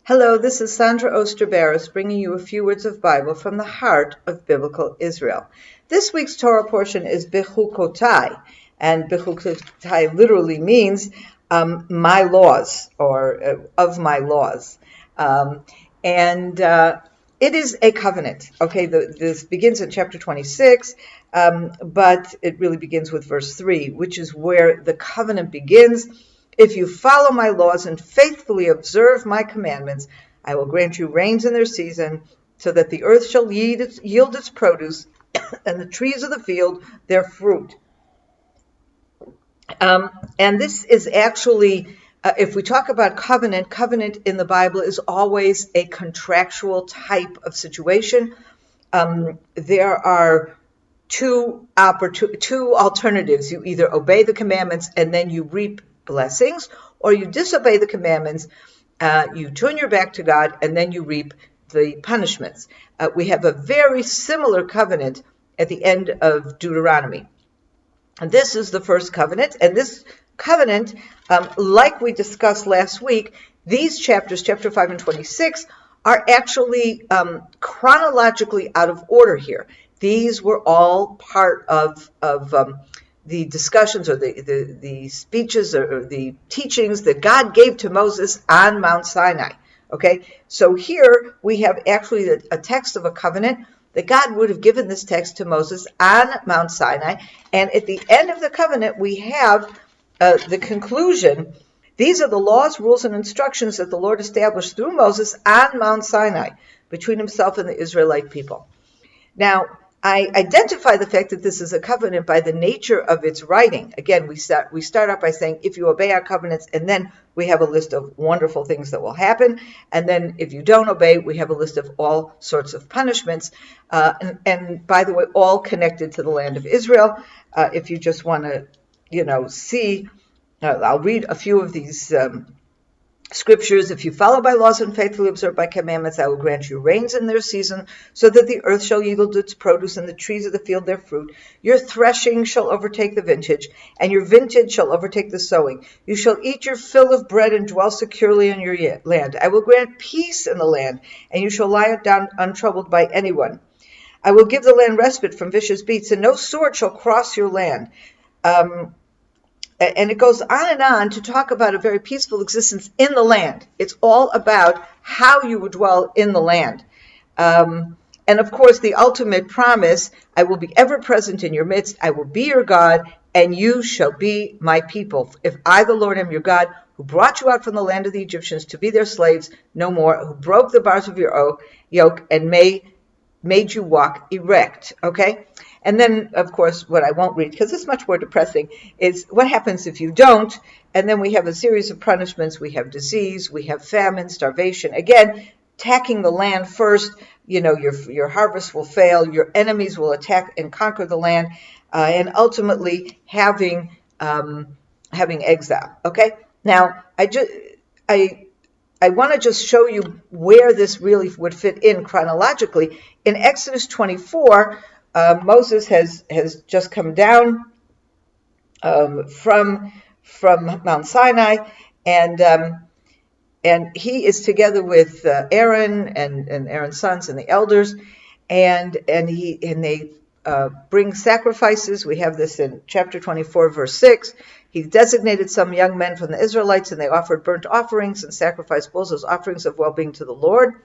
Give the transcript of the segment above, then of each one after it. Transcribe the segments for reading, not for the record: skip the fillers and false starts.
Hello, this is Sondra Oster, Baras, bringing you a few words of Bible from the heart of Biblical Israel. This week's Torah portion is Behukotai, and Behukotai literally means my laws, or of my laws. It is a covenant. Okay, this begins in chapter 26, but it really begins with verse 3, which is where the covenant begins. If you follow my laws and faithfully observe my commandments, I will grant you rains in their season, so that the earth shall yield its produce, and the trees of the field their fruit. And this is actually, if we talk about covenant in the Bible is always a contractual type of situation. There are two alternatives. You either obey the commandments and then you reap blessings, or you disobey the commandments, you turn your back to God, and then you reap the punishments. We have a very similar covenant at the end of Deuteronomy. And this is the first covenant, and this covenant, like we discussed last week, these chapters, chapter 5 and 26, are actually chronologically out of order here. These were all part of the discussions or the speeches or the teachings that God gave to Moses on Mount Sinai. Okay, so here we have actually a text of a covenant that God would have given this text to Moses on Mount Sinai. And at the end of the covenant, we have the conclusion. These are the laws, rules, and instructions that the Lord established through Moses on Mount Sinai between himself and the Israelite people. Now, I identify the fact that this is a covenant by the nature of its writing. Again, we start out by saying, if you obey our covenants, and then we have a list of wonderful things that will happen. And then if you don't obey, we have a list of all sorts of punishments. And by the way, all connected to the land of Israel. If you just want to, see, I'll read a few of these scriptures. If you follow my laws and faithfully observe my commandments, I will grant you rains in their season, so that the earth shall yield its produce and the trees of the field their fruit. Your threshing shall overtake the vintage, and your vintage shall overtake the sowing. You shall eat your fill of bread and dwell securely in your land. I will grant peace in the land, and you shall lie down untroubled by anyone. I will give the land respite from vicious beasts, and no sword shall cross your land. And it goes on to talk about a very peaceful existence in the land. It's all about how you would dwell in the land. And of course, the ultimate promise, I will be ever present in your midst. I will be your God, and you shall be my people. If I, the Lord, am your God, who brought you out from the land of the Egyptians to be their slaves no more, who broke the bars of your yoke and made you walk erect. Okay? And then, of course, what I won't read, because it's much more depressing, is what happens if you don't. And then we have a series of punishments. We have disease, we have famine, starvation. Again, attacking the land first, your harvest will fail, your enemies will attack and conquer the land, and ultimately having exile. Okay? Now, I want to just show you where this really would fit in chronologically. In Exodus 24, Moses has just come down from Mount Sinai, and he is together with Aaron and Aaron's sons and the elders, and they bring sacrifices. We have this in chapter 24, verse 6. He designated some young men from the Israelites, and they offered burnt offerings and sacrificed bulls as offerings of well-being to the Lord.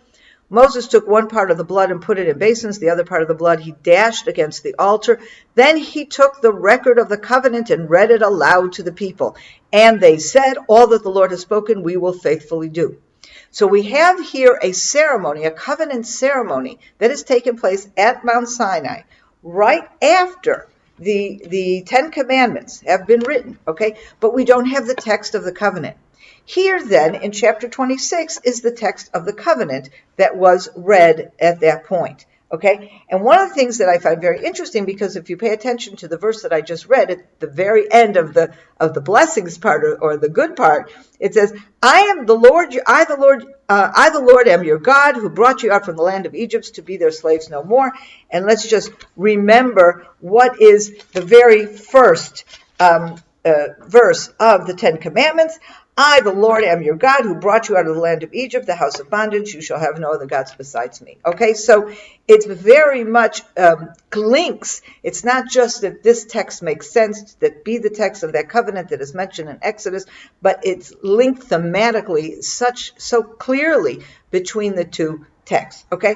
Moses took one part of the blood and put it in basins. The other part of the blood he dashed against the altar. Then he took the record of the covenant and read it aloud to the people. And they said, all that the Lord has spoken, we will faithfully do. So we have here a ceremony, a covenant ceremony that has taken place at Mount Sinai right after the Ten Commandments have been written, okay? But we don't have the text of the covenant. Here then, in chapter 26, is the text of the covenant that was read at that point, okay? And one of the things that I find very interesting, because if you pay attention to the verse that I just read at the very end of the blessings part or the good part, it says, I the Lord am your God, who brought you out from the land of Egypt to be their slaves no more. And let's just remember what is the very first verse of the Ten Commandments. I, the Lord, am your God who brought you out of the land of Egypt, the house of bondage. You shall have no other gods besides me. Okay, so it's very much links. It's not just that this text makes sense, that be the text of that covenant that is mentioned in Exodus, but it's linked thematically so clearly between the two texts. Okay,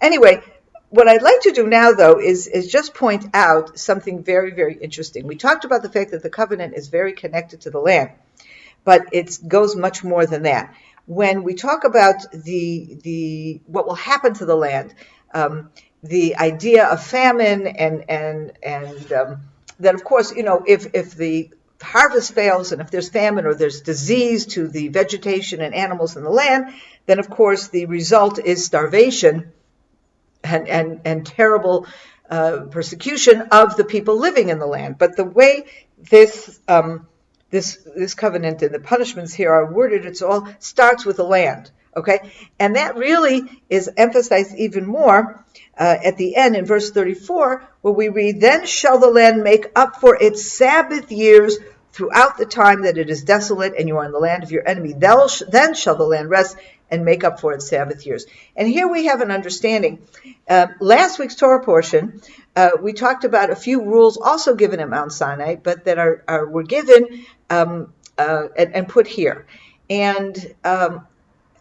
anyway, what I'd like to do now, though, is just point out something very, very interesting. We talked about the fact that the covenant is very connected to the land, but it goes much more than that. When we talk about the what will happen to the land, the idea of famine and that, of course, if the harvest fails and if there's famine or there's disease to the vegetation and animals in the land, then of course the result is starvation and terrible persecution of the people living in the land. But the way this covenant and the punishments here are worded, it all starts with the land, okay? And that really is emphasized even more at the end in verse 34, where we read, "Then shall the land make up for its Sabbath years throughout the time that it is desolate and you are in the land of your enemy. Then shall the land rest and make up for its Sabbath years." And here we have an understanding. Last week's Torah portion, we talked about a few rules also given at Mount Sinai, but that were given and put here. And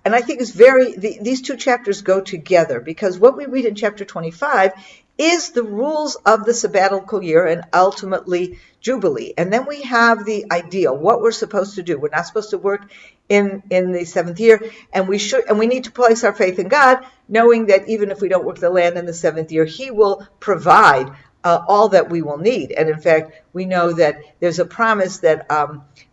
I think it's these two chapters go together, because what we read in chapter 25 is the rules of the sabbatical year and ultimately Jubilee. And then we have the ideal, what we're supposed to do. We're not supposed to work in the seventh year, and we need to place our faith in God, knowing that even if we don't work the land in the seventh year, He will provide all that we will need. And in fact, we know that there's a promise that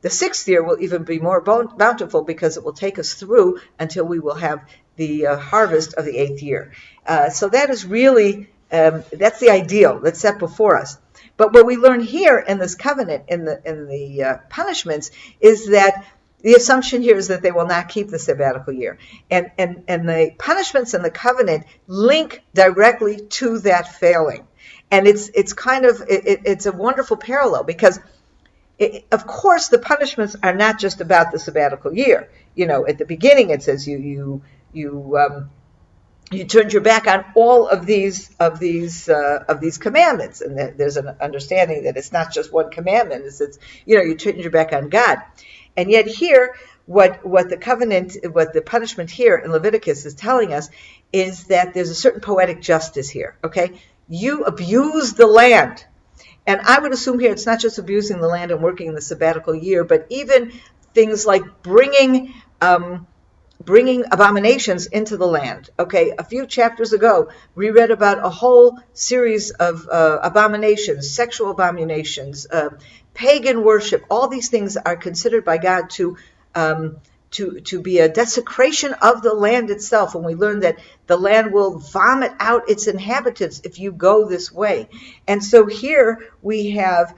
the sixth year will even be more bountiful, because it will take us through until we will have the harvest of the eighth year. So that is really, that's the ideal that's set before us. But what we learn here in this covenant, in the punishments, is that the assumption here is that they will not keep the sabbatical year. And the punishments in the covenant link directly to that failing. And it's a wonderful parallel, because of course the punishments are not just about the sabbatical year. At the beginning it says you turned your back on all of these commandments, and there's an understanding that it's not just one commandment. It's you turned your back on God, and yet here what the punishment here in Leviticus is telling us is that there's a certain poetic justice here. Okay, you abuse the land, and I would assume here it's not just abusing the land and working the sabbatical year, but even things like bringing abominations into the land. Okay, a few chapters ago, we read about a whole series of abominations, sexual abominations, pagan worship. All these things are considered by God to be a desecration of the land itself. And we learn that the land will vomit out its inhabitants if you go this way. And so here we have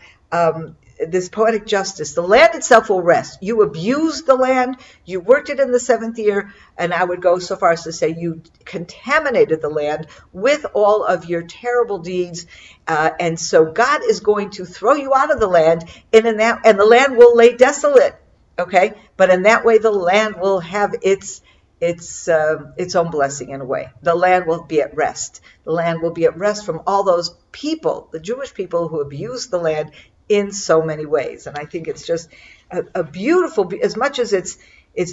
this poetic justice. The land itself will rest. You abused the land, you worked it in the seventh year, and I would go so far as to say you contaminated the land with all of your terrible deeds, and so God is going to throw you out of the land, and the land will lay desolate. Okay, but in that way the land will have its own blessing in a way. The land will be at rest. The land will be at rest from all those people, the Jewish people, who abused the land in so many ways. And I think it's just a beautiful, as much as it's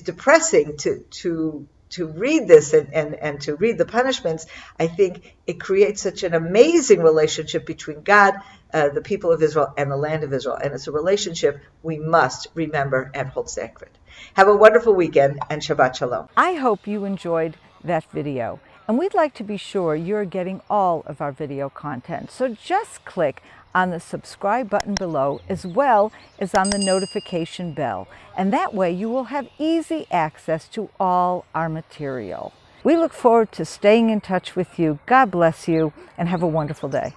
depressing to read this and to read the punishments, I think it creates such an amazing relationship between God, the people of Israel, and the land of Israel. And it's a relationship we must remember and hold sacred. Have a wonderful weekend, and Shabbat Shalom. I hope you enjoyed that video, and we'd like to be sure you're getting all of our video content. So just click on the subscribe button below, as well as on the notification bell, and that way you will have easy access to all our material. We look forward to staying in touch with you. God bless you, and have a wonderful day.